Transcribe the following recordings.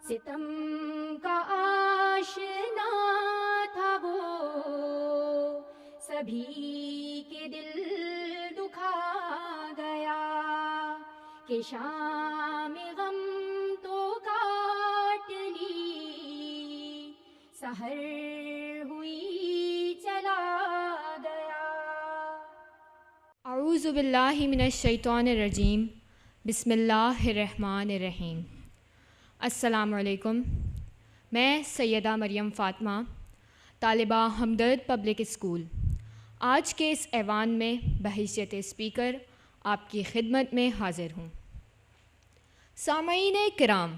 ستم کا آشنا تھا وہ، سبھی کے دل دکھا گیا کہ شام غم تو کاٹ لی، سحر ہوئی چلا گیا۔ اعوذ باللہ من الشیطان الرجیم، بسم اللہ الرحمن الرحیم۔ السلام علیکم، میں سیدہ مریم فاطمہ، طالبہ ہمدرد پبلک اسکول، آج کے اس ایوان میں بحیثیت اسپیکر آپ کی خدمت میں حاضر ہوں۔ سامعین کرام،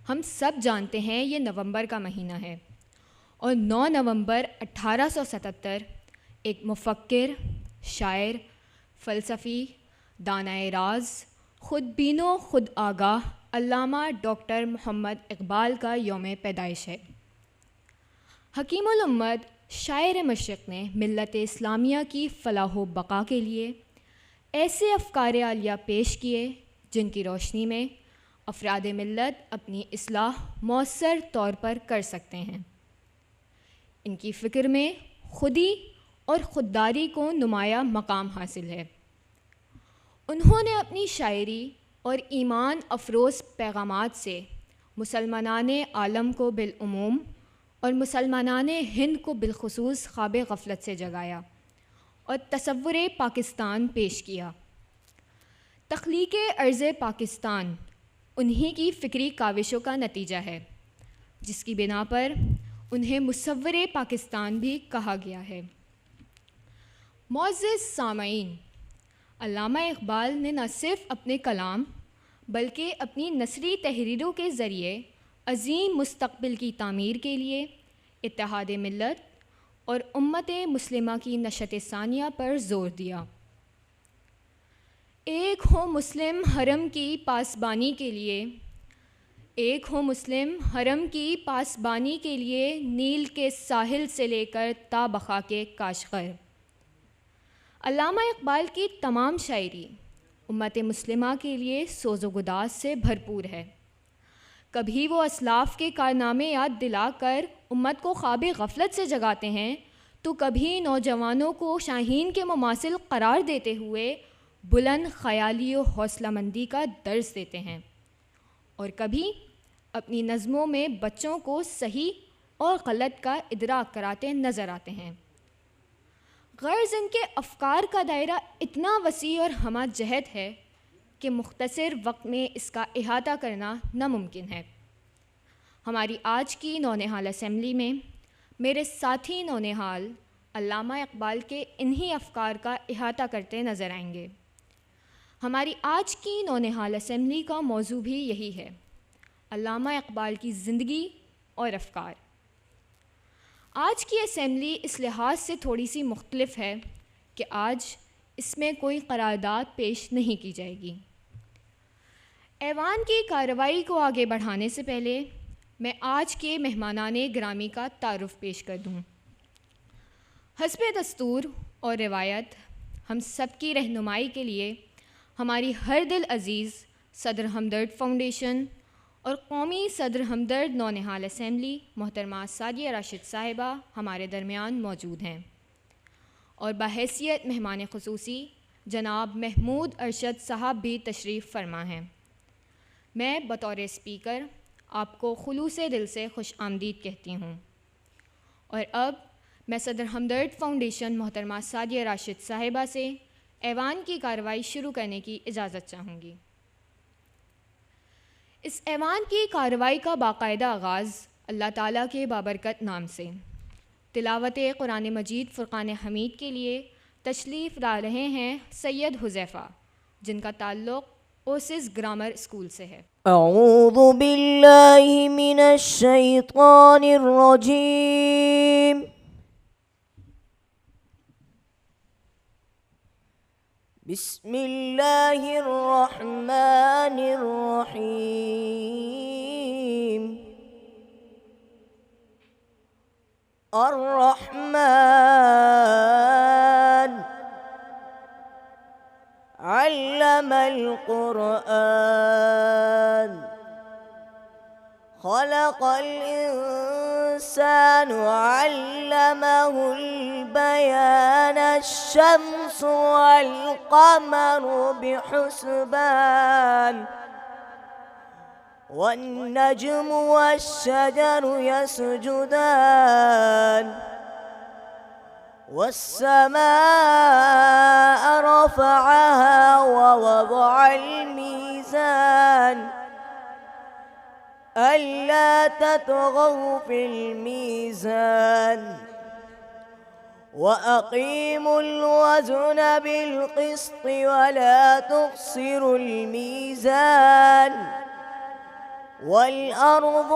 ہم سب جانتے ہیں یہ نومبر کا مہینہ ہے اور 9 نومبر 1877 ایک مفکر، شاعر، فلسفی، دانائے راز، خود بین و خود آگاہ علامہ ڈاکٹر محمد اقبال کا یوم پیدائش ہے۔ حکیم الامت شاعر مشرق نے ملت اسلامیہ کی فلاح و بقا کے لیے ایسے افکار عالیہ پیش کیے جن کی روشنی میں افراد ملت اپنی اصلاح مؤثر طور پر کر سکتے ہیں۔ ان کی فکر میں خودی اور خودداری کو نمایاں مقام حاصل ہے۔ انہوں نے اپنی شاعری اور ایمان افروز پیغامات سے مسلمانان عالم کو بالعموم اور مسلمانان ہند کو بالخصوص خواب غفلت سے جگایا اور تصور پاکستان پیش کیا۔ تخلیق ارض پاکستان انہی کی فکری کاوشوں کا نتیجہ ہے، جس کی بنا پر انہیں مصور پاکستان بھی کہا گیا ہے۔ معزز سامعین، علامہ اقبال نے نہ صرف اپنے کلام بلکہ اپنی نثری تحریروں کے ذریعے عظیم مستقبل کی تعمیر کے لیے اتحاد ملت اور امت مسلمہ کی نشأت ثانیہ پر زور دیا۔ ایک ہو مسلم حرم کی پاسبانی کے لیے، ایک ہو مسلم حرم کی پاسبانی کے لیے، نیل کے ساحل سے لے کر تا بقا کے کاشغر۔ علامہ اقبال کی تمام شاعری امت مسلمہ کے لیے سوز و گداز سے بھرپور ہے۔ کبھی وہ اسلاف کے کارنامے یاد دلا کر امت کو خواب غفلت سے جگاتے ہیں، تو کبھی نوجوانوں کو شاہین کے مماثل قرار دیتے ہوئے بلند خیالی و حوصلہ مندی کا درس دیتے ہیں، اور کبھی اپنی نظموں میں بچوں کو صحیح اور غلط کا ادراک کراتے نظر آتے ہیں۔ غرض ان کے افکار کا دائرہ اتنا وسیع اور ہمہ جہت ہے کہ مختصر وقت میں اس کا احاطہ کرنا ناممکن ہے۔ ہماری آج کی نونہال اسمبلی میں میرے ساتھی نونہال علامہ اقبال کے انہی افکار کا احاطہ کرتے نظر آئیں گے۔ ہماری آج کی نونہال اسمبلی کا موضوع بھی یہی ہے، علامہ اقبال کی زندگی اور افکار۔ آج کی اسمبلی اس لحاظ سے تھوڑی سی مختلف ہے کہ آج اس میں کوئی قرارداد پیش نہیں کی جائے گی۔ ایوان کی کارروائی کو آگے بڑھانے سے پہلے میں آج کے مہمانان گرامی کا تعارف پیش کر دوں۔ حسب دستور اور روایت ہم سب کی رہنمائی کے لیے ہماری ہر دل عزیز صدر ہمدرد فاؤنڈیشن اور قومی صدر ہمدرد نونہال اسمبلی محترمہ سعدیہ راشد صاحبہ ہمارے درمیان موجود ہیں، اور بحیثیت مہمان خصوصی جناب محمود ارشد صاحب بھی تشریف فرما ہیں۔ میں بطور اسپیکر آپ کو خلوص دل سے خوش آمدید کہتی ہوں، اور اب میں صدر ہمدرد فاؤنڈیشن محترمہ سعدیہ راشد صاحبہ سے ایوان کی کارروائی شروع کرنے کی اجازت چاہوں گی۔ اس ایوان کی کارروائی کا باقاعدہ آغاز اللہ تعالیٰ کے بابرکت نام سے تلاوت قرآن مجید فرقان حمید کے لیے تشریف لا رہے ہیں سید حذیفہ، جن کا تعلق اوسس گرامر اسکول سے ہے۔ اعوذ باللہ من الشیطان الرجیم، بسم اللہ الرحمن الرحیم۔ الرحمن علم القرآن خلق الإنسان علمه البيان الشمس والقمر بحسبان والنجم والشجر يسجدان والسماء رفعها ووضع الميزان ألا تطغوا في الميزان وأقيموا الوزن بالقسط ولا تخسروا الميزان والأرض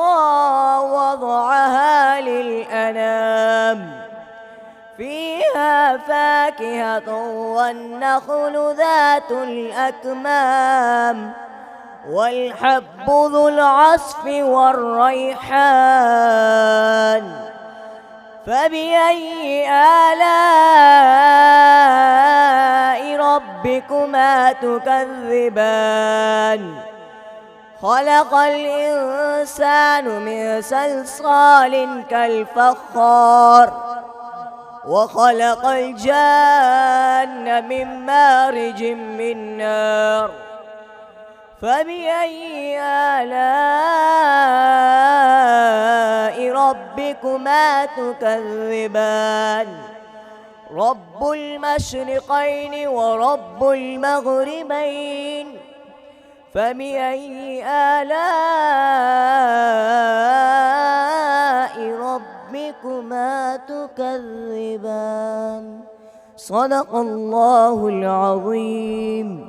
وضعها للأنام فيها فاكهة والنخل ذات الأكمام والحب ذو العصف والريحان فبأي آلاء ربكما تكذبان خلق الإنسان من صلصال كالفخار وخلق الجان من مارج من نار فبأي آلاء ربكما تكذبان رب المشرقين ورب المغربين فبأي آلاء ربكما تكذبان صدق الله العظيم.